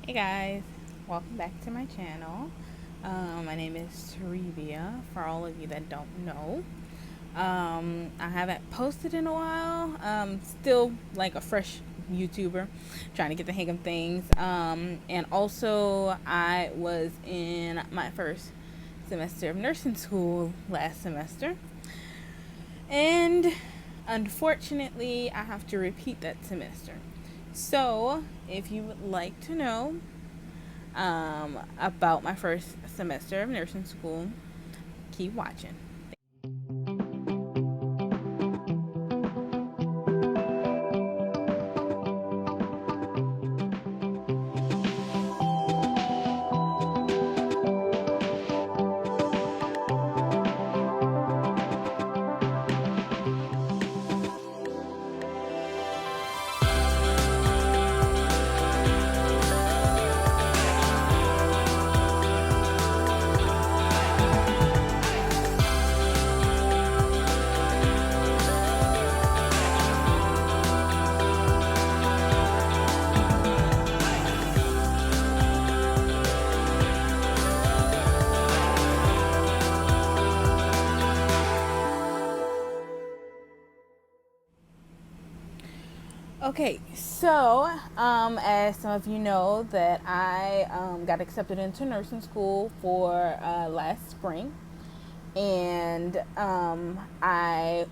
Hey guys, welcome back to my channel. My name is Terivia, for all of you that don't know. I haven't posted in a while. Still like a fresh YouTuber, trying to get the hang of things. And also, I was in my first semester of nursing school last semester. And unfortunately, I have to repeat that semester. So, if you would like to know about my first semester of nursing school, keep watching. Okay, so as some of you know, that I got accepted into nursing school for last spring, and I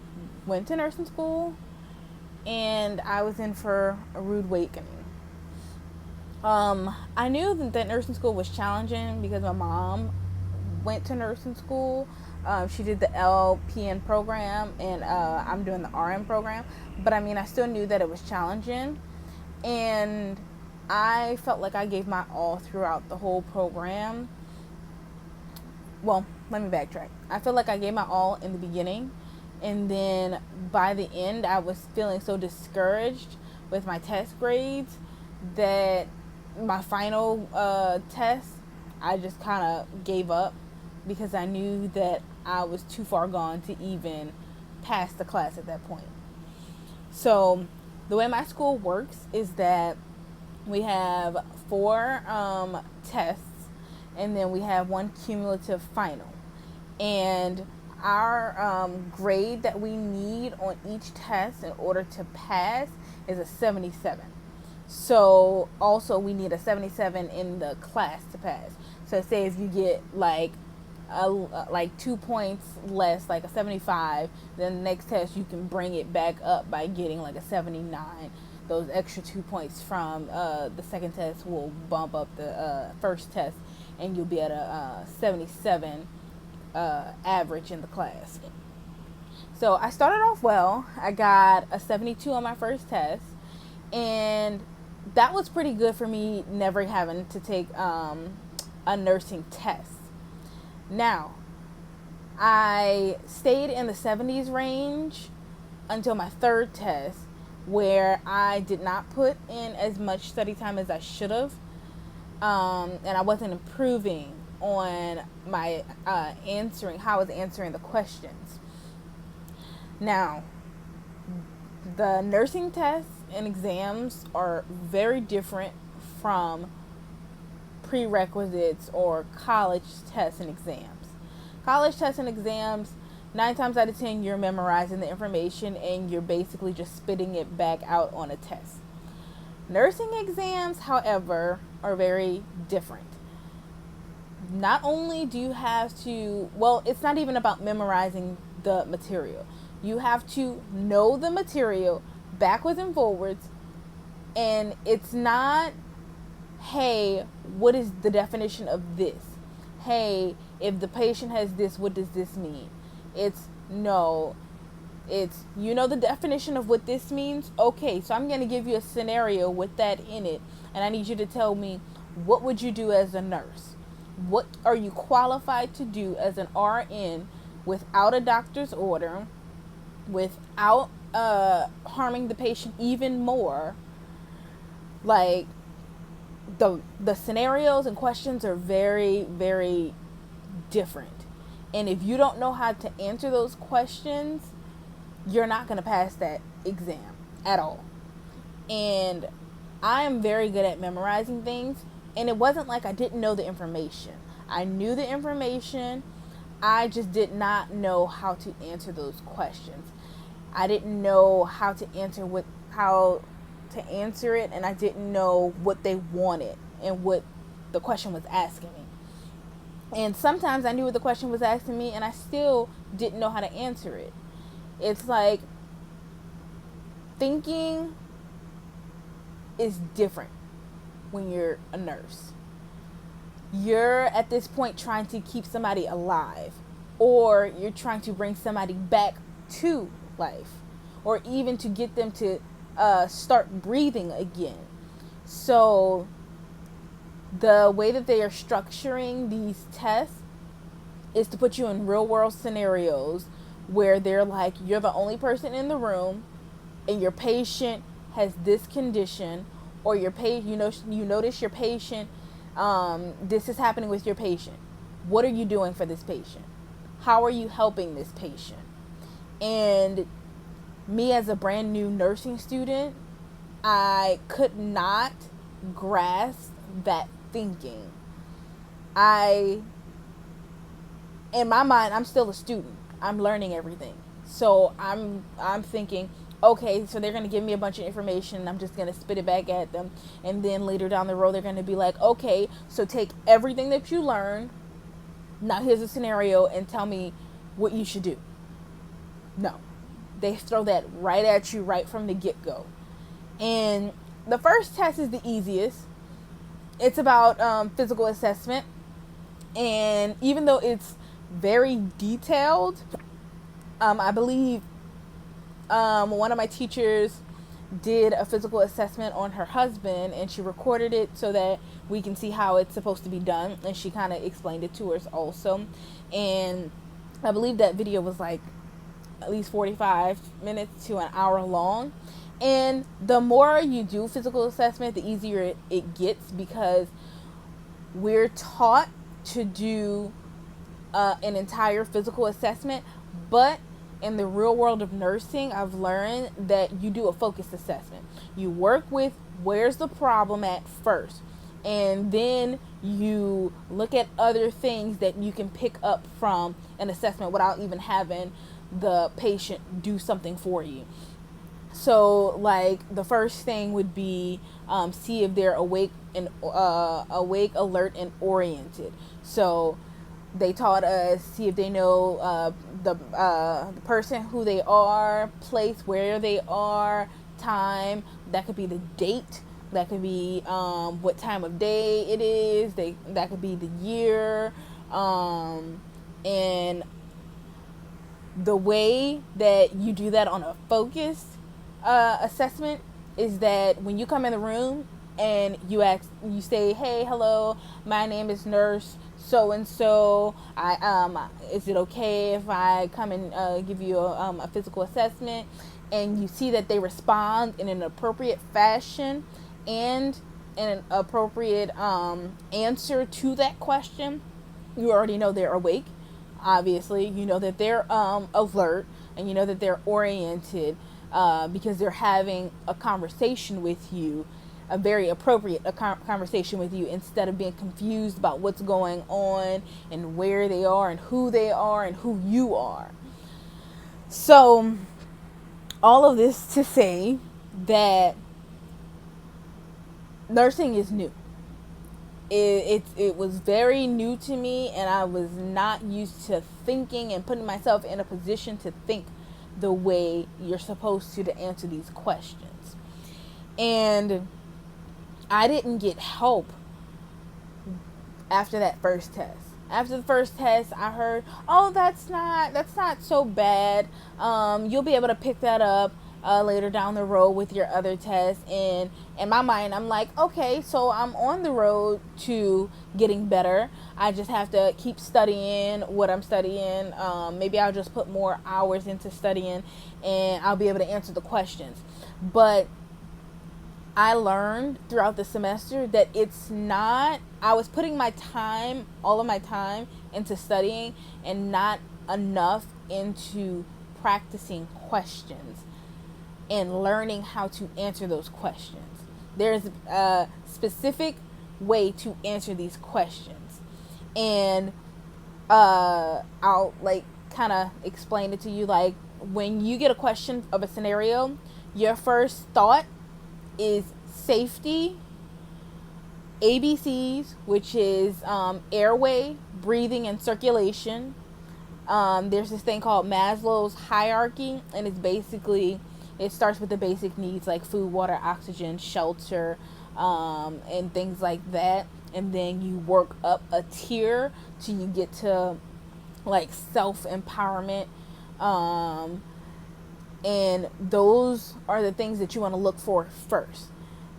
went to nursing school, and I was in for a rude awakening. I knew that nursing school was challenging because my mom went to nursing school. She did the LPN program, and I'm doing the RN program. But I mean, I still knew that it was challenging, and I felt like I gave my all throughout the whole program. Well, let me backtrack. I feel like I gave my all in the beginning, and then by the end, I was feeling so discouraged with my test grades that my final test, I just kind of gave up because I knew that I was too far gone to even pass the class at that point. So, the way my school works is that we have four tests, and then we have one cumulative final. And our grade that we need on each test in order to pass is a 77. So also we need a 77 in the class to pass. So say if you get like 2 points less, like a 75, then the next test you can bring it back up by getting like a 79. Those extra 2 points from the second test will bump up the first test, and you'll be at a 77 average in the class. So I started off well. I got a 72 on my first test, and that was pretty good for me never having to take a nursing test. Now, I stayed in the 70s range until my third test, where I did not put in as much study time as I should have, and I wasn't improving on my answering, how I was answering the questions. Now, the nursing tests and exams are very different from prerequisites or college tests and exams. College tests and exams, 9 times out of 10, you're memorizing the information and you're basically just spitting it back out on a test. Nursing exams, however, are very different. Not only do you have to, well, it's not even about memorizing the material. You have to know the material backwards and forwards, and it's not, hey, what is the definition of this? Hey, if the patient has this, what does this mean? It's no, it's, you know the definition of what this means? Okay, so I'm going to give you a scenario with that in it, and I need you to tell me, what would you do as a nurse? What are you qualified to do as an RN without a doctor's order, without harming the patient even more? Like, the scenarios and questions are very, very different. And if you don't know how to answer those questions, you're not going to pass that exam at all. And I am very good at memorizing things, And it wasn't like I didn't know the information. I knew the information. I just did not know how to answer those questions. I didn't know how to answer it, and I didn't know what they wanted and what the question was asking me. And sometimes I knew what the question was asking me and I still didn't know how to answer it. It's like thinking is different when you're a nurse. You're at this point trying to keep somebody alive, or you're trying to bring somebody back to life, or even to get them to start breathing again. So the way that they are structuring these tests is to put you in real world scenarios where they're like, you're the only person in the room and your patient has this condition, or your you notice your patient, this is happening with your patient. What are you doing for this patient? How are you helping this patient? And me as a brand new nursing student, I could not grasp that thinking. In my mind, I'm still a student. I'm learning everything. So I'm thinking, okay, so they're going to give me a bunch of information and I'm just going to spit it back at them. And then later down the road, they're going to be like, okay, so take everything that you learned. Now here's a scenario and tell me what you should do. No, they throw that right at you right from the get-go. And the first test is the easiest. It's about physical assessment. And even though it's very detailed, I believe one of my teachers did a physical assessment on her husband, and she recorded it so that we can see how it's supposed to be done, and she kind of explained it to us also. And I believe that video was like at least 45 minutes to an hour long. And the more you do physical assessment, the easier it gets, because we're taught to do an entire physical assessment, but in the real world of nursing, I've learned that you do a focused assessment. You work with where's the problem at first, and then you look at other things that you can pick up from an assessment without even having the patient do something for you. So, like, the first thing would be see if they're awake, alert, and oriented. So they taught us, see if they know the person, who they are, place where they are, time. That could be the date. That could be what time of day it is. That could be the year. And the way that you do that on a focused assessment is that when you come in the room and you say, hey, hello, my name is nurse so and so. Is it okay if I come and give you a physical assessment? And you see that they respond in an appropriate fashion and an appropriate answer to that question. You already know they're awake. Obviously, you know that they're alert, and you know that they're oriented, because they're having a conversation with you, a very appropriate conversation with you, instead of being confused about what's going on and where they are and who you are. So all of this to say that nursing is new. It was very new to me, and I was not used to thinking and putting myself in a position to think the way you're supposed to answer these questions. And I didn't get help after that first test. After the first test, I heard, oh, that's not so bad. You'll be able to pick that up later down the road with your other tests. And in my mind, I'm like, okay, so I'm on the road to getting better. I just have to keep studying what I'm studying. Maybe I'll just put more hours into studying and I'll be able to answer the questions. But I learned throughout the semester that I was putting all of my time into studying and not enough into practicing questions and learning how to answer those questions. There's specific way to answer these questions. And I'll like kind of explain it to you. Like, when you get a question of a scenario, your first thought is safety, ABCs, which is airway, breathing, and circulation. There's this thing called Maslow's hierarchy, and it's basically, it starts with the basic needs like food, water, oxygen, shelter, and things like that. And then you work up a tier till you get to like self-empowerment. And those are the things that you want to look for first.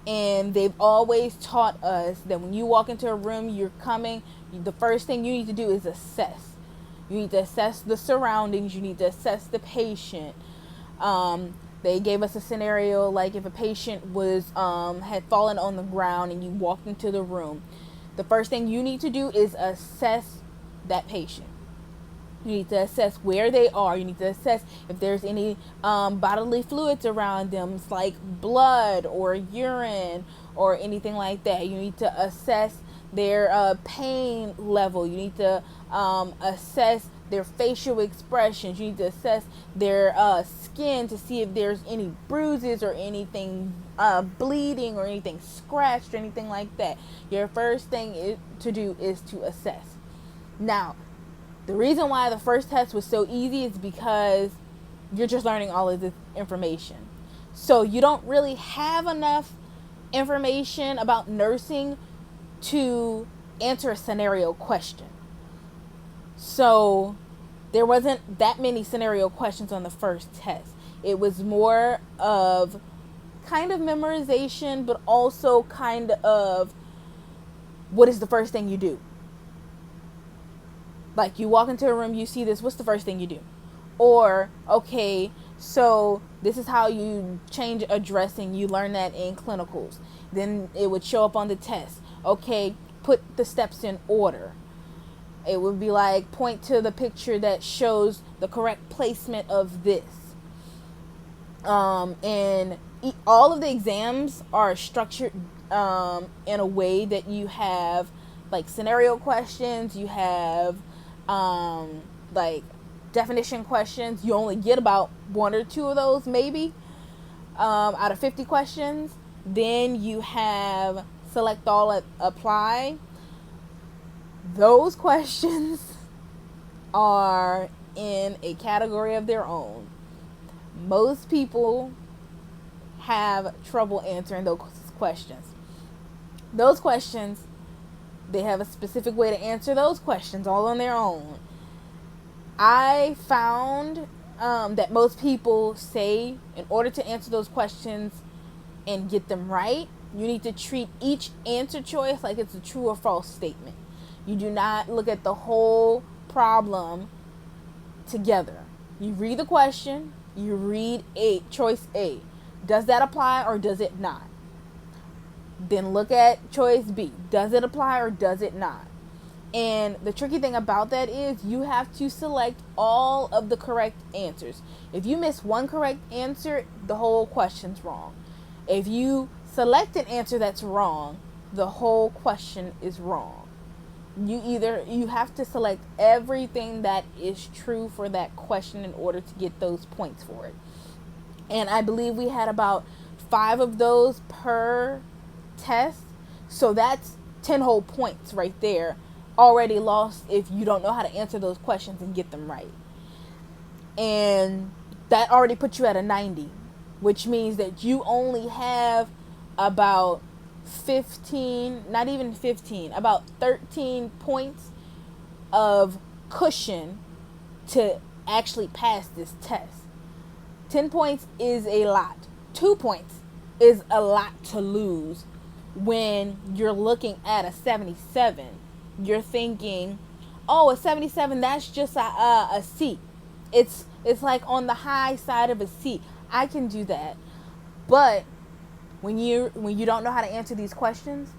And they've always taught us that when you walk into a room, the first thing you need to do is assess. You need to assess the surroundings. You need to assess the patient. They gave us a scenario like if a patient was had fallen on the ground and you walked into the room. The first thing you need to do is assess that patient. You need to assess where they are. You need to assess if there's any bodily fluids around them, like blood or urine or anything like that. You need to assess their pain level. You need to assess their facial expressions. You need to assess their skin to see if there's any bruises or anything bleeding or anything scratched or anything like that. Your first thing to do is to assess. Now, the reason why the first test was so easy is because you're just learning all of this information. So you don't really have enough information about nursing to answer a scenario question. So there wasn't that many scenario questions on the first test. It was more of kind of memorization, but also kind of what is the first thing you do? Like, you walk into a room, you see this, what's the first thing you do? Or, okay, so this is how you change a dressing. You learn that in clinicals. Then it would show up on the test. Okay, put the steps in order. It would be like, point to the picture that shows the correct placement of this. And all of the exams are structured in a way that you have like scenario questions, you have like definition questions. You only get about 1 or 2 of those maybe out of 50 questions. Then you have select all, apply. Those questions are in a category of their own. Most people have trouble answering those questions. Those questions, they have a specific way to answer those questions all on their own. I found that most people say in order to answer those questions and get them right, you need to treat each answer choice like it's a true or false statement. You do not look at the whole problem together. You read the question, you read choice A. Does that apply or does it not? Then look at choice B. Does it apply or does it not? And the tricky thing about that is you have to select all of the correct answers. If you miss one correct answer, the whole question's wrong. If you select an answer that's wrong, the whole question is wrong. You have to select everything that is true for that question in order to get those points for it. And I believe we had about 5 of those per test. So that's 10 whole points right there already lost if you don't know how to answer those questions and get them right. And that already puts you at a 90, which means that you only have about 15, not even 15, about 13 points of cushion to actually pass this test. 10 points is a lot. 2 points is a lot to lose when you're looking at a 77. You're thinking, oh, a 77, that's just a C. It's like on the high side of a C. I can do that. But when you don't know how to answer these questions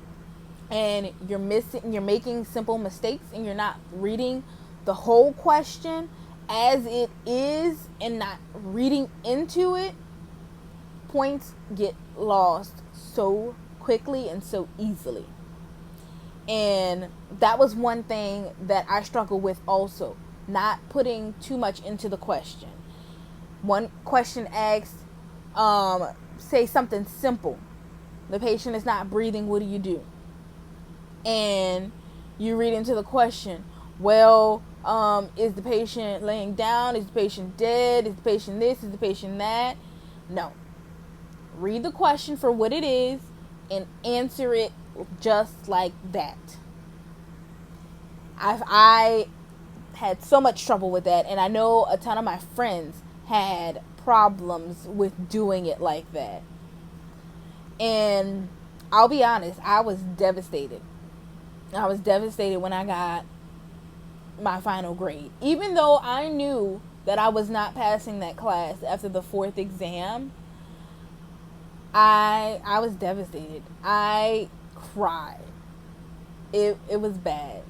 and you're making simple mistakes and you're not reading the whole question as it is and not reading into it, points get lost so quickly and so easily. And that was one thing that I struggle with also, not putting too much into the question. One question asks, say something simple. The patient is not breathing, what do you do? And you read into the question, well, is the patient laying down? Is the patient dead? Is the patient this? Is the patient that? No. Read the question for what it is and answer it just like that. I had so much trouble with that, and I know a ton of my friends had problems with doing it like that. And I'll be honest, I was devastated. I was devastated when I got my final grade. Even though I knew that I was not passing that class after the fourth exam, I was devastated. I cried. It was bad.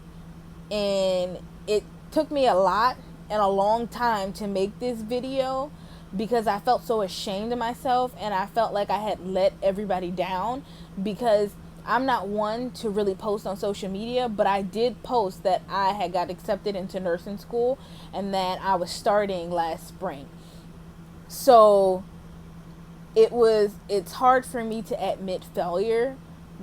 And it took me a lot and a long time to make this video because I felt so ashamed of myself, and I felt like I had let everybody down, because I'm not one to really post on social media, but I did post that I had got accepted into nursing school and that I was starting last spring. So it's hard for me to admit failure,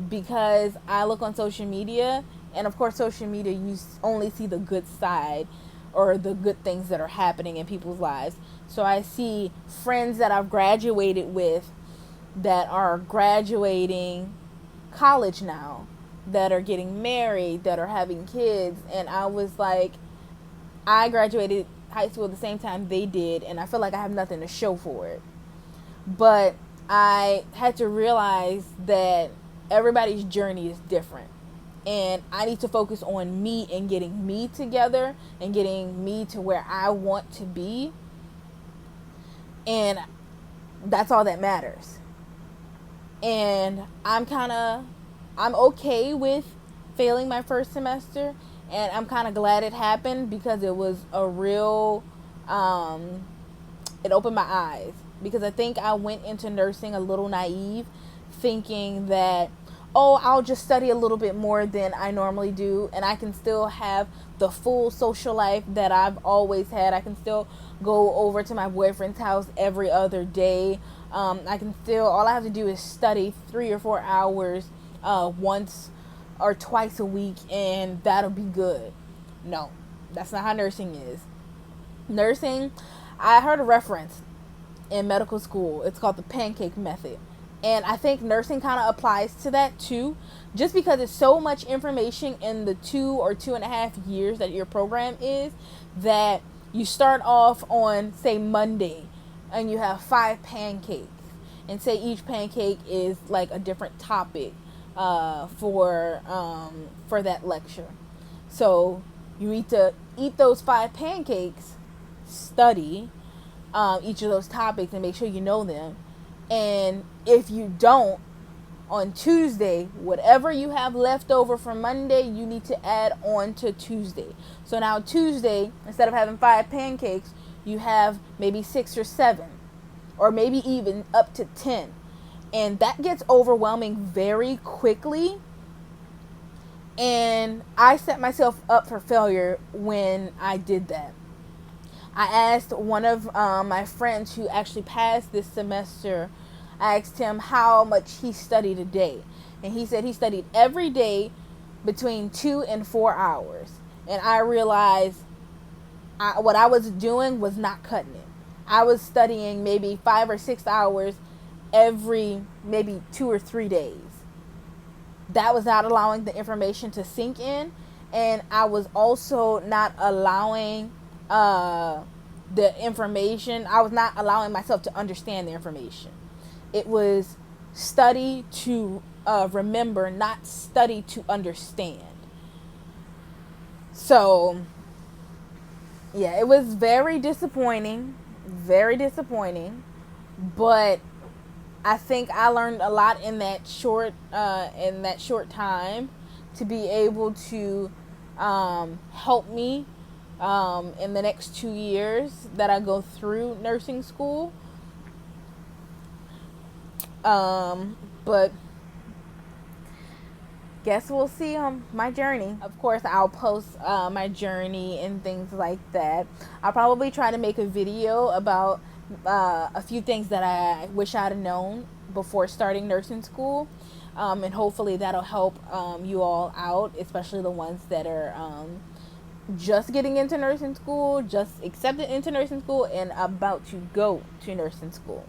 because I look on social media, and of course social media, you only see the good side or the good things that are happening in people's lives. So I see friends that I've graduated with that are graduating college now, that are getting married, that are having kids, and I was like, I graduated high school at the same time they did, and I feel like I have nothing to show for it. But I had to realize that everybody's journey is different, and I need to focus on me and getting me together and getting me to where I want to be, and that's all that matters. And I'm okay with failing my first semester, and I'm kind of glad it happened, because it was a real it opened my eyes, because I think I went into nursing a little naive, thinking that, oh, I'll just study a little bit more than I normally do, and I can still have the full social life that I've always had. I can still go over to my boyfriend's house every other day. I can still, all I have to do is study 3 or 4 hours once or twice a week, and that'll be good. No, that's not how nursing is. Nursing, I heard a reference in medical school. It's called the pancake method. And I think nursing kind of applies to that too, just because it's so much information in the 2 or 2.5 years that your program is, that you start off on, say, Monday, and you have 5 pancakes, and say each pancake is like a different topic for that lecture. So you need to eat those 5 pancakes, study each of those topics, and make sure you know them. And if you don't, on Tuesday, whatever you have left over from Monday, you need to add on to Tuesday. So now Tuesday, instead of having 5 pancakes, you have maybe 6 or 7, or maybe even up to 10. And that gets overwhelming very quickly. And I set myself up for failure when I did that. I asked one of my friends who actually passed this semester, I asked him how much he studied a day. And he said he studied every day between 2 and 4 hours. And I realized what I was doing was not cutting it. I was studying maybe 5 or 6 hours every maybe 2 or 3 days. That was not allowing the information to sink in. And I was also not allowing the information, I was not allowing myself to understand the information. It was study to remember, not study to understand. So, yeah, it was very disappointing, but I think I learned a lot in that short time to be able to help me in the next 2 years that I go through nursing school. But guess we'll see my journey. Of course, I'll post my journey and things like that. I'll probably try to make a video about a few things that I wish I'd have known before starting nursing school, and hopefully that'll help you all out, especially the ones that are just getting into nursing school, just accepted into nursing school, and about to go to nursing school.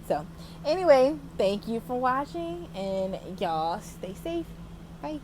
So anyway, thank you for watching, and y'all stay safe. Bye.